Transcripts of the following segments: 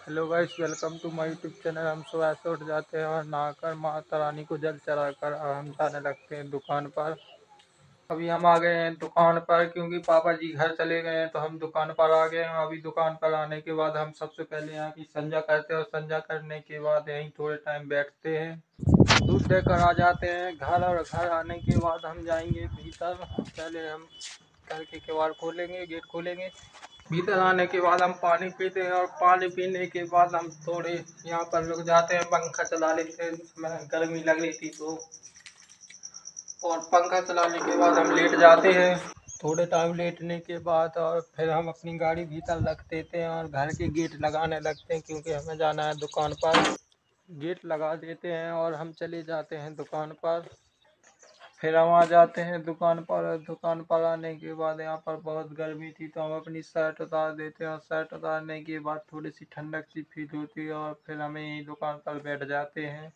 Hello guys, welcome to my YouTube channel. हम सुबह से उठ जाते हैं और नहाकर माता रानी को जल चढ़ाकर हम जाने लगते हैं दुकान पर। अभी हम आ गए हैं दुकान पर क्योंकि पापा जी घर चले गए हैं, तो हम दुकान पर आ गए हैं। अभी दुकान पर आने के बाद हम सबसे पहले यहाँ की संजा करते हैं और संजा करने के बाद यहीं थोड़े टाइम बैठते हैं, दूध देकर आ जाते हैं घर। और घर आने के बाद हम जाएंगे भीतर। पहले हम घर के किवाड़ खोलेंगे, गेट खोलेंगे। भीतर आने के बाद हम पानी पीते हैं और पानी पीने के बाद हम थोड़े यहाँ पर रुक जाते हैं, पंखा चला लेते हैं जिसमें गर्मी लग रही थी तो। और पंखा चलाने के बाद हम लेट जाते हैं। थोड़े टाइम लेटने के बाद और फिर हम अपनी गाड़ी भीतर रख देते हैं और घर के गेट लगाने लगते हैं क्योंकि हमें जाना है दुकान पर। गेट लगा देते हैं और हम चले जाते हैं दुकान पर। फिर हम आ जाते हैं दुकान पर। दुकान पर आने के बाद यहाँ पर बहुत गर्मी थी तो हम अपनी शर्ट उतार देते हैं और शर्ट उतारने के बाद थोड़ी सी ठंडक सी फील होती है और फिर हमें यही दुकान पर बैठ जाते हैं।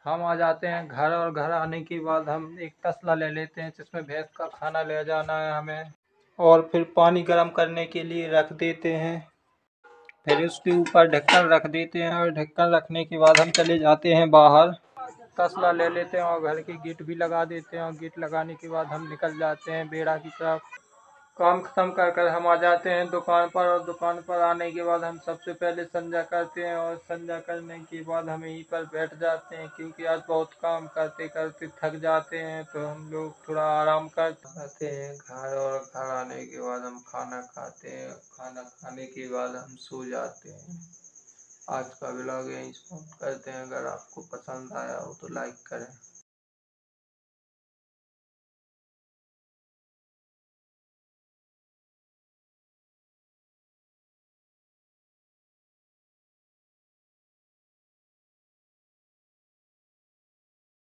हम आ जाते हैं घर और घर आने के बाद हम एक तसला ले लेते हैं जिसमें भैंस का खाना ले जाना है हमें, और फिर पानी गर्म करने के लिए रख देते हैं। फिर उसके ऊपर ढक्कन रख देते हैं और ढक्कन रखने के बाद हम चले जाते हैं बाहर। तसला ले लेते हैं और घर की गेट भी लगा देते हैं और गेट लगाने के बाद हम निकल जाते हैं बेड़ा की तरफ। काम खत्म कर कर हम आ जाते हैं दुकान पर और दुकान पर आने के बाद हम सबसे पहले संजा करते हैं और संजा करने के बाद हम यहीं पर बैठ जाते हैं क्योंकि आज बहुत काम करते करते थक जाते हैं तो हम लोग थोड़ा आराम करते हैं घर। और घर आने के बाद हम खाना खाते हैं, खाना खाने के बाद हम सो जाते हैं। आज का व्लॉग यहीं समाप्त करते हैं। अगर आपको पसंद आया हो तो लाइक करें।